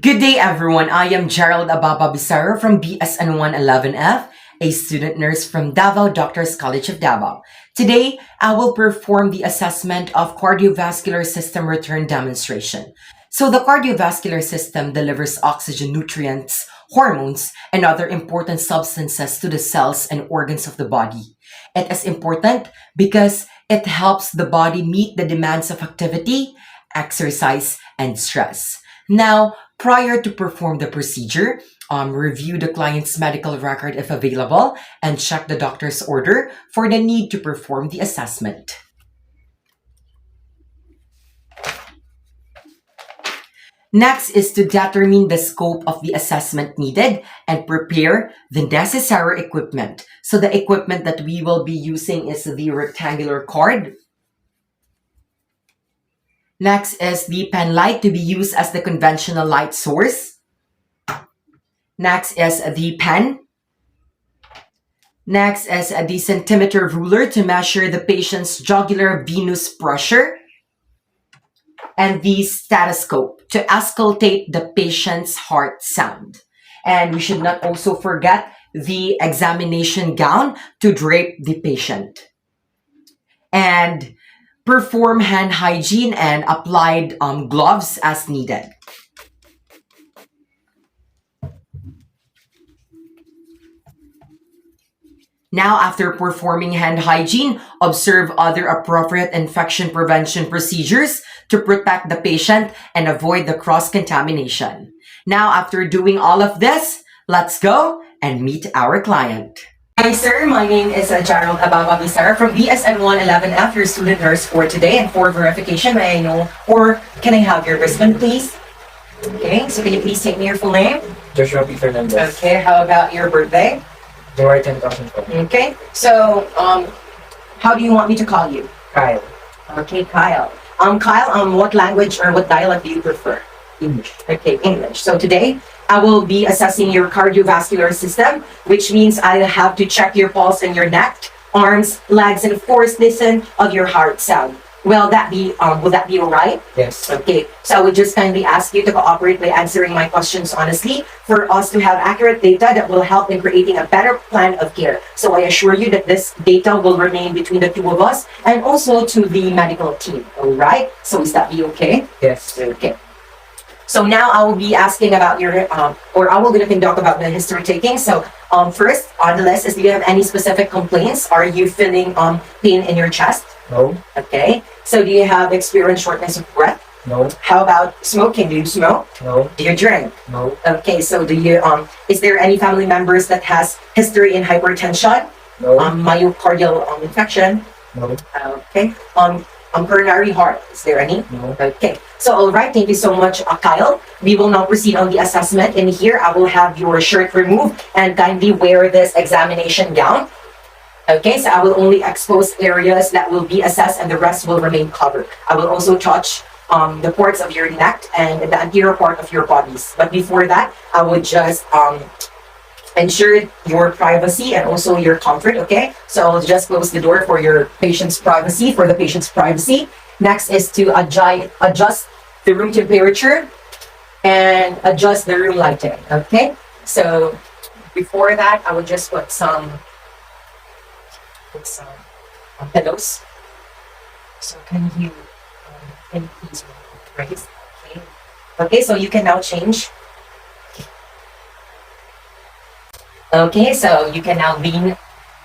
Good day, everyone. I am Gerald Ababa Bisaro from BSN111F, a student nurse from Davao Doctors College of Davao. Today, I will perform the assessment of cardiovascular system return demonstration. So, the cardiovascular system delivers oxygen, nutrients, hormones, and other important substances to the cells and organs of the body. It is important because it helps the body meet the demands of activity, exercise, and stress. Now, prior to perform the procedure, review the client's medical record if available and check the doctor's order for the need to perform the assessment. Next is to determine the scope of the assessment needed and prepare the necessary equipment. So the equipment that we will be using is the rectangular cord. Next is the pen light to be used as the conventional light source. Next is the pen. Next is the centimeter ruler to measure the patient's jugular venous pressure. And the stethoscope to auscultate the patient's heart sound. And we should not also forget the examination gown to drape the patient. And perform hand hygiene and applied gloves as needed. Now, after performing hand hygiene, observe other appropriate infection prevention procedures to protect the patient and avoid the cross-contamination. Now, after doing all of this, let's go and meet our client. Hi, sir. My name is Gerald Ababa Bisara from BSN111F, your student nurse for today. And for verification, may I know, or can I have your wristband, please? Okay, so can you please take me your full name? Joshua P. Fernandez. Okay, how about your birthday? January 10,004. Okay, so how do you want me to call you? Kyle. Okay, Kyle. Kyle, what language or what dialect do you prefer? English. Okay, English. So today, I will be assessing your cardiovascular system, which means I have to check your pulse and your neck, arms, legs, and of course, listen of your heart sound. Will that be all right? Yes. Okay, so I would just kindly ask you to cooperate by answering my questions honestly for us to have accurate data that will help in creating a better plan of care. So I assure you that this data will remain between the two of us and also to the medical team. All right? So is that be okay? Yes. Okay. So now I will be asking about your, or I will going to conduct about the history taking. So first on the list is, do you have any specific complaints? Are you feeling pain in your chest? No. Okay. So do you have experienced shortness of breath? No. How about smoking? Do you smoke? No. Do you drink? No. Okay. So do you, is there any family members that has history in hypertension? No. Myocardial infection? No. Okay. Coronary heart, is there any? No. Okay. So, all right. Thank you so much, Kyle. We will now proceed on the assessment. And here, I will have your shirt removed and kindly wear this examination gown. Okay, so I will only expose areas that will be assessed and the rest will remain covered. I will also touch the parts of your neck and the anterior part of your bodies. But before that, I would just ensure your privacy and also your comfort, okay? So I'll just close the door for your patient's privacy, for the patient's privacy. Next is to adjust the room temperature and adjust the room lighting, okay? So before that, I would just put some pillows. So can you please raise? Okay. Okay, so you can now change. Okay, so you can now lean.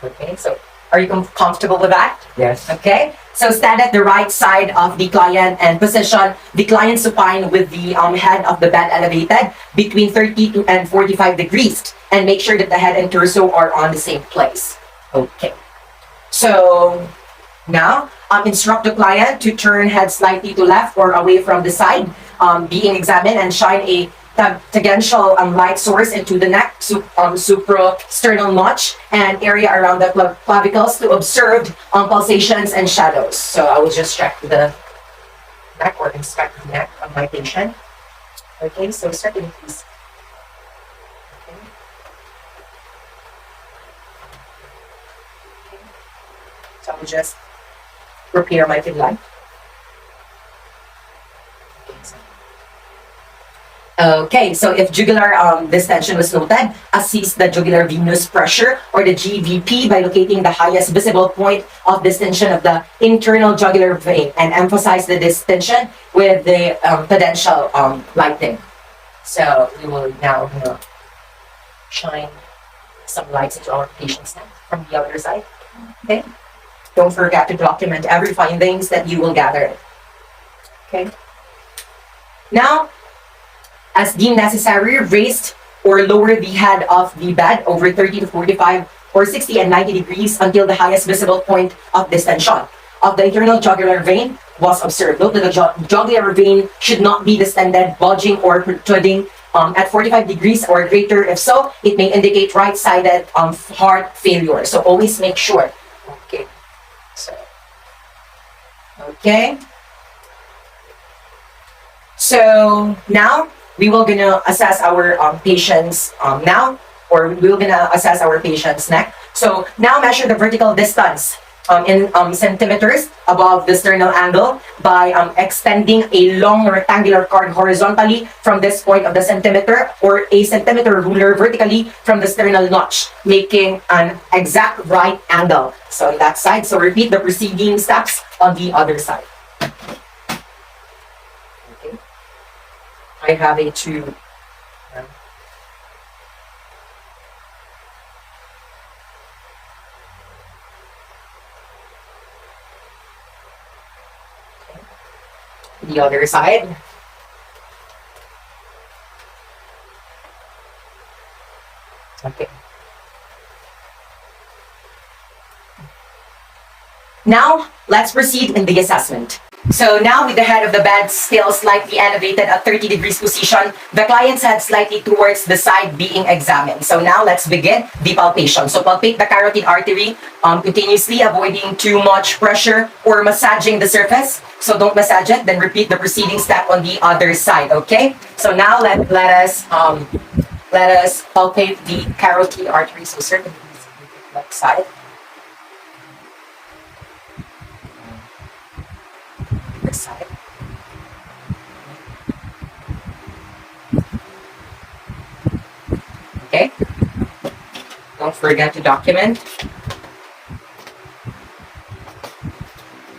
Okay, so are you comfortable with that? Yes. Okay, so stand at the right side of the client and position the client supine with the head of the bed elevated between 30 and 45 degrees, and make sure that the head and torso are on the same place. Okay. So now, instruct the client to turn head slightly to left or away from the side, being examined, and shine a tangential light source into the neck, suprasternal notch, and area around the clavicles to observe pulsations and shadows. So I will just check the neck or inspect the neck of my patient. Okay, so starting please. So I'll just prepare my pin light. Okay, so if jugular distension was noted, assess the jugular venous pressure or the GVP by locating the highest visible point of distension of the internal jugular vein and emphasize the distension with the potential lighting. So we will now shine some lights into our patient's neck from the other side. Okay. Don't forget to document every findings that you will gather. Okay. Now, as deemed necessary, raise or lower the head of the bed over 30 to 45 or 60 and 90 degrees until the highest visible point of distension of the internal jugular vein was observed. Note that the jugular vein should not be distended, bulging, or protruding at 45 degrees or greater. If so, it may indicate right-sided heart failure. So always make sure. Okay. So, okay. So now we will gonna assess our patient's we will gonna assess our patient's neck. So now measure the vertical distance in centimeters above the sternal angle by extending a long rectangular cord horizontally from this point of the centimeter or a centimeter ruler vertically from the sternal notch, making an exact right angle. So on that side, so repeat the preceding steps on the other side. Okay. I have a tube. The other side. Okay. Now, let's proceed in the assessment. So now with the head of the bed still slightly elevated at 30 degrees position, the client's head slightly towards the side being examined. So now let's begin the palpation. So palpate the carotid artery continuously, avoiding too much pressure or massaging the surface. So don't massage it, then repeat the preceding step on the other side, okay? So now let us palpate the carotid artery. So certainly left side. This side. Okay. Don't forget to document.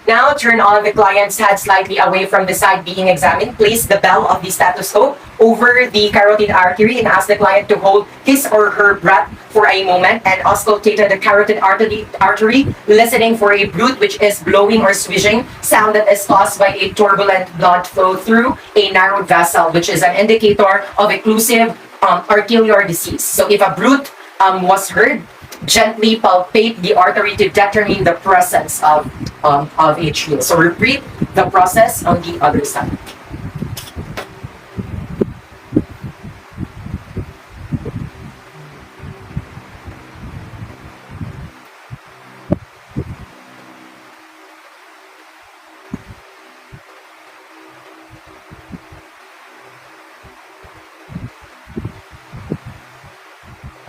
Now turn on the client's head slightly away from the side being examined. Place the bell of the stethoscope over the carotid artery and ask the client to hold his or her breath for a moment and auscultate the carotid artery, listening for a bruit which is blowing or swishing sound that is caused by a turbulent blood flow through a narrowed vessel, which is an indicator of occlusive arterial disease. So if a bruit was heard, gently palpate the artery to determine the presence of atrial. So repeat the process on the other side.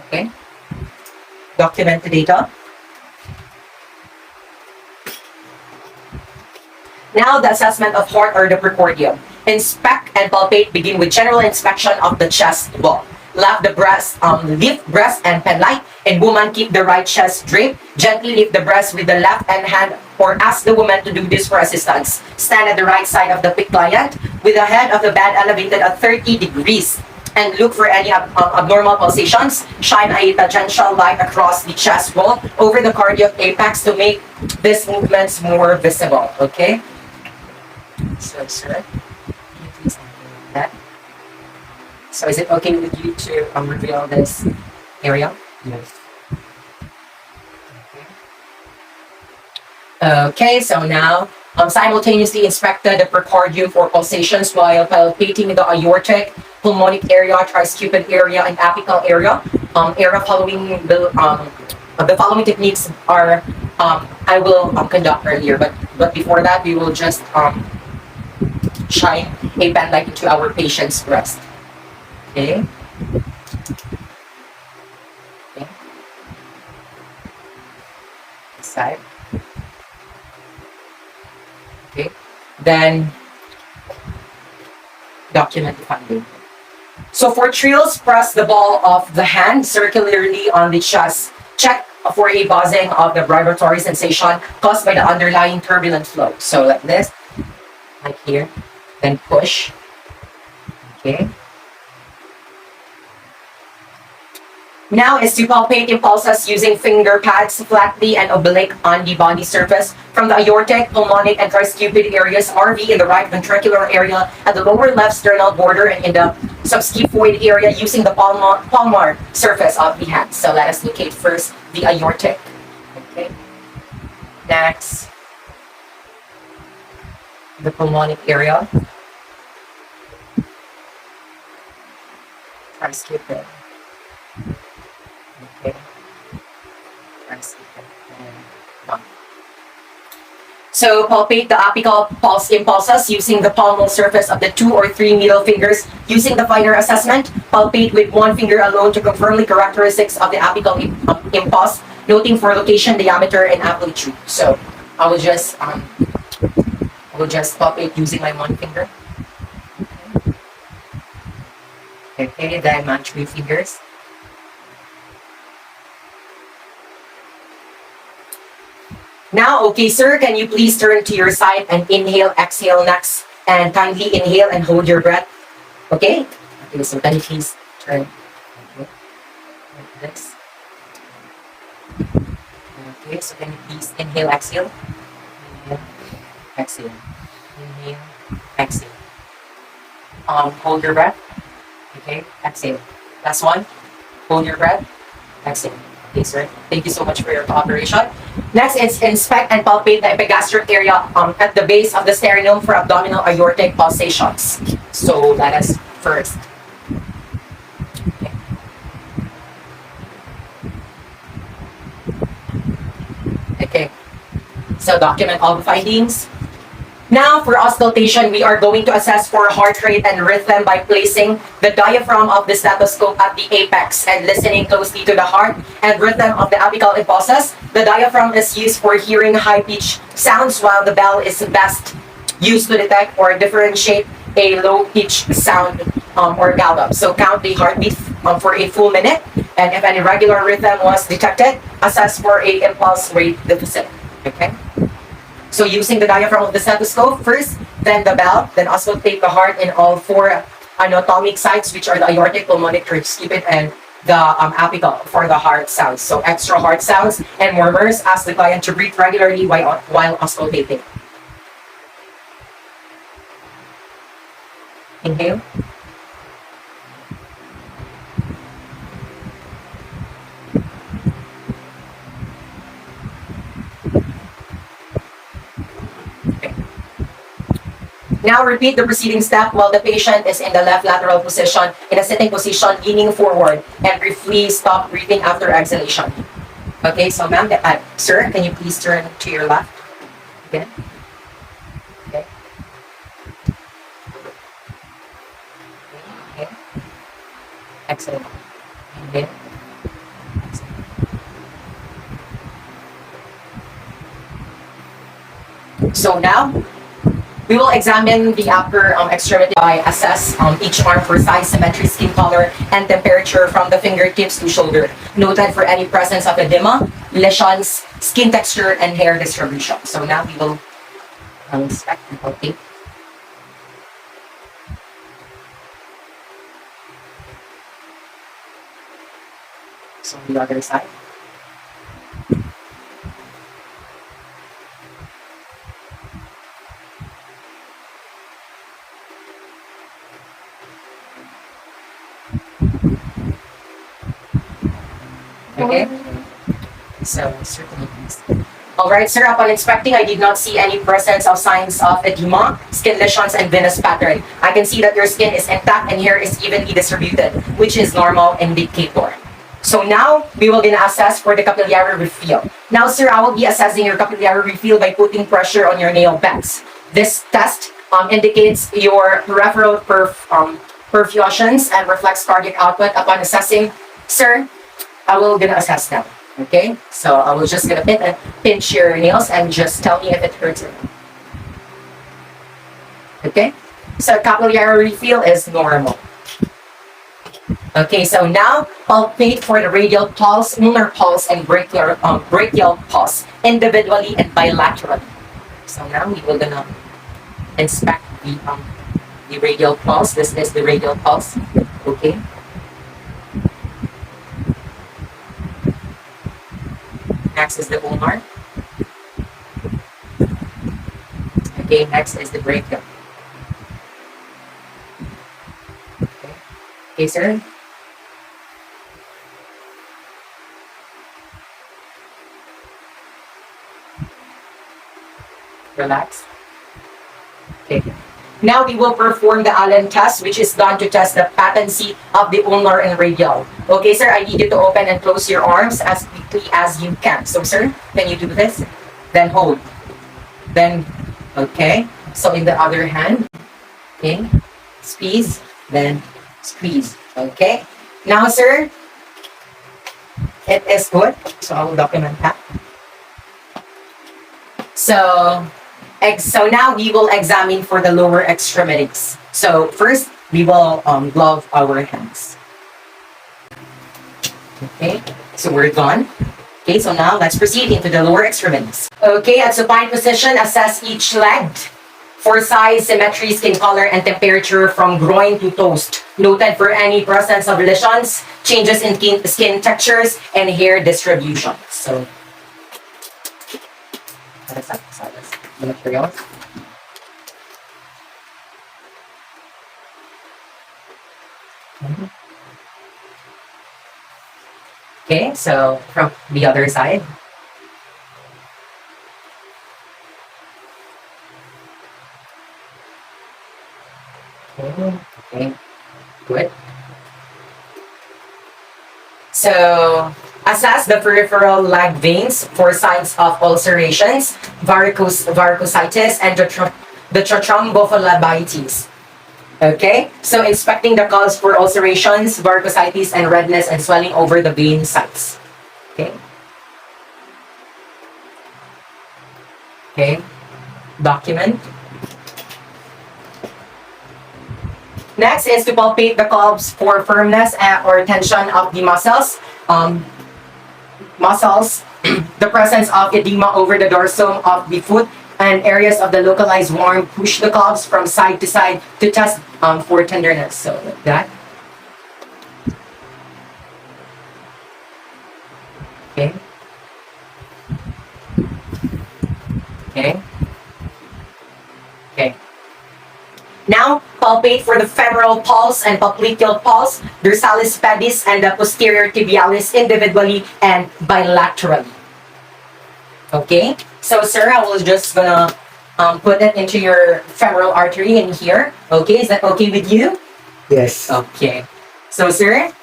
Okay. Document the data. Now the assessment of heart or the precordium. Inspect and palpate. Begin with general inspection of the chest wall. Lift the breast, and penlight. And woman, keep the right chest draped. Gently lift the breast with the left hand or ask the woman to do this for assistance. Stand at the right side of the client with the head of the bed elevated at 30 degrees. And look for any abnormal pulsations. Shine a tangential light across the chest wall over the cardiac apex to make these movements more visible. Okay? So, sir, can you please do that? So, is it okay with you to reveal this area? Yes. Okay, so now simultaneously inspect the precordium for pulsations while palpating the aortic, pulmonic area, tricuspid area, and apical area. Following the following techniques are I will conduct earlier, but before that we will just shine a pen light into our patient's breast. Okay. Okay. This side. Okay. Then document the finding. So for trills, press the ball of the hand circularly on the chest. Check for a buzzing of the vibratory sensation caused by the underlying turbulent flow. So like this, like here, then push. Okay. Now is to palpate impulses using finger pads flatly and oblique on the body surface from the aortic, pulmonic, and tricuspid areas, RV in the right ventricular area, at the lower left sternal border, and in the subscaphoid area using the palmar surface of the hand. So let us locate first the aortic. Okay. Next, the pulmonic area. Tricuspid. Okay. So palpate the apical pulse impulses using the palmar surface of the 2 or 3 middle fingers. Using the finer assessment, palpate with one finger alone to confirm the characteristics of the apical impulse, noting for location, diameter, and amplitude. So I will just palpate using my one finger. Okay, then my 3 fingers. Now, okay, sir, can you please turn to your side and inhale, exhale next, and kindly inhale and hold your breath. Okay? Okay, so can you please turn? Okay. Like this. Okay, so can you please inhale, exhale? Inhale, exhale. Inhale, exhale. Hold your breath. Okay, exhale. Last one. Hold your breath. Exhale. Okay, sir. Thank you so much for your cooperation. Next is inspect and palpate the epigastric area at the base of the sternum for abdominal aortic pulsations. So let us first. Okay. So document all the findings. Now, for auscultation, we are going to assess for heart rate and rhythm by placing the diaphragm of the stethoscope at the apex and listening closely to the heart and rhythm of the apical impulses. The diaphragm is used for hearing high-pitched sounds, while the bell is best used to detect or differentiate a low-pitched sound or gallop. So count the heartbeat for a full minute, and if an irregular rhythm was detected, assess for a impulse rate deficit. Okay? So using the diaphragm of the stethoscope first, then the bell, then auscultate the heart in all 4 anatomic sites, which are the aortic, pulmonic, tricuspid, and the apical for the heart sounds. So extra heart sounds and murmurs. Ask the client to breathe regularly while auscultating. Inhale. Now repeat the preceding step while the patient is in the left lateral position, in a sitting position, leaning forward, and briefly stop breathing after exhalation. Okay, so ma'am, sir, can you please turn to your left again? Okay. Okay. Exhale. Inhale. So now, we will examine the upper extremity by assess each arm for size, symmetry, skin color, and temperature from the fingertips to shoulder. Noted for any presence of edema, lesions, skin texture, and hair distribution. So now we will inspect and palpate. So the other side. Okay. So, certainly. Alright, sir, upon inspecting, I did not see any presence of signs of edema, skin lesions, and venous pattern. I can see that your skin is intact and hair is evenly distributed, which is normal indicator. So now, we will gonna assess for the capillary refill. Now, sir, I will be assessing your capillary refill by putting pressure on your nail beds. This test indicates your peripheral perfusions and reflects cardiac output. Upon assessing, sir, I will gonna assess now. Okay, so I will just gonna pinch your nails and just tell me if it hurts or not. Okay, so capillary refill is normal. Okay, so now palpate for the radial pulse, ulnar pulse, and brachial pulse individually and bilaterally. So now we will gonna inspect the radial pulse. This is the radial pulse. Okay. Next is the ulnar. Okay, next is the brachial. Okay, sir. Relax. Okay. Now we will perform the Allen test, which is done to test the patency of the ulnar and radial. Okay, sir, I need you to open and close your arms as quickly as you can. So, sir, can you do this? Then hold. Then, okay. So, in the other hand, okay, squeeze, then squeeze. Okay. Now, sir, it is good. So, I will document that. So now we will examine for the lower extremities. So first, we will glove our hands. Okay, so we're done. Okay, so now let's proceed into the lower extremities. Okay, at supine position, assess each leg for size, symmetry, skin color, and temperature from groin to toes. Noted for any presence of lesions, changes in skin textures, and hair distribution. So, the materials. Okay, so from the other side. Okay, good. So, assess the peripheral leg veins for signs of ulcerations, varicositis, and the thrombophlebitis. Okay, so inspecting the cause for ulcerations, varicositis, and redness and swelling over the vein sites. Okay. Okay, document. Next is to palpate the calves for firmness or tension of the muscles. The presence of edema over the dorsum of the foot and areas of the localized worm. Push the calves from side to side to test for tenderness. So like that. Okay. Okay. Okay. Now, palpate for the femoral pulse and popliteal pulse, dorsalis pedis, and the posterior tibialis individually and bilaterally. Okay, so sir, I was just gonna put it into your femoral artery in here. Okay, is that okay with you? Yes. Okay, so sir.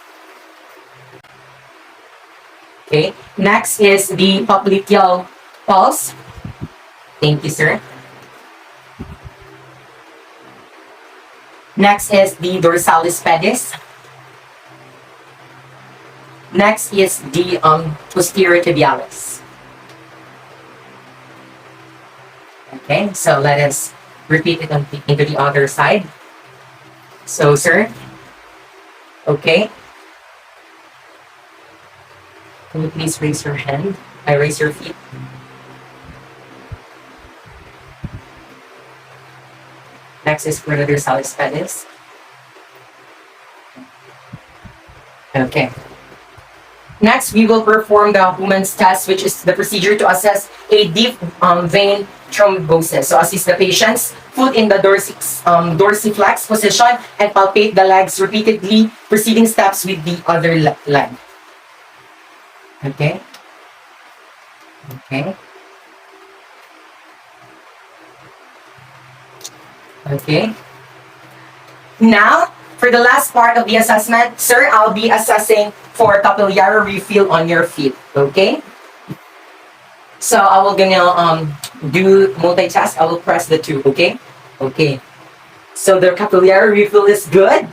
Okay, next is the popliteal pulse. Thank you, sir. Next is the dorsalis pedis. Next is the posterior tibialis. Okay, so let us repeat it into the other side. So, sir. Okay. Can you please raise your hand? Raise your feet. Next is for the dorsalis pedis. Okay. Next, we will perform the Human's test, which is the procedure to assess a deep vein thrombosis. So assist the patient's foot in the dorsiflex position and palpate the legs repeatedly, preceding steps with the other leg. Okay. Okay. Okay. Now, for the last part of the assessment, sir, I'll be assessing for capillary refill on your feet. Okay? So I will gonna do multitask. I will press the 2. Okay? Okay. So the capillary refill is good.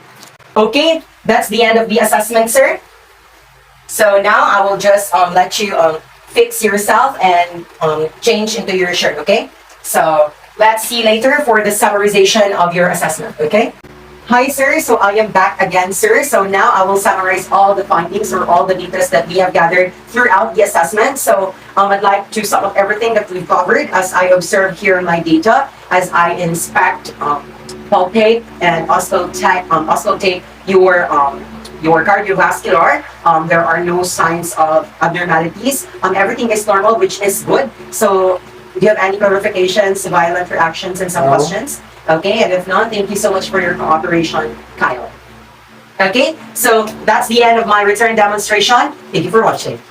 Okay, that's the end of the assessment, sir. So now I will just let you fix yourself and change into your shirt. Okay? So let's see later for the summarization of your assessment. Okay? Hi, sir. So I am back again, sir. So now I will summarize all the findings or all the data that we have gathered throughout the assessment. So I'd like to sum up everything that we've covered as I observe here in my data, as I inspect palpate and auscultate your cardiovascular. There are no signs of abnormalities. Everything is normal, which is good. So do you have any clarifications, violent reactions, and some No. questions? Okay, and if not, thank you so much for your cooperation, Kyle. Okay, so that's the end of my return demonstration. Thank you for watching.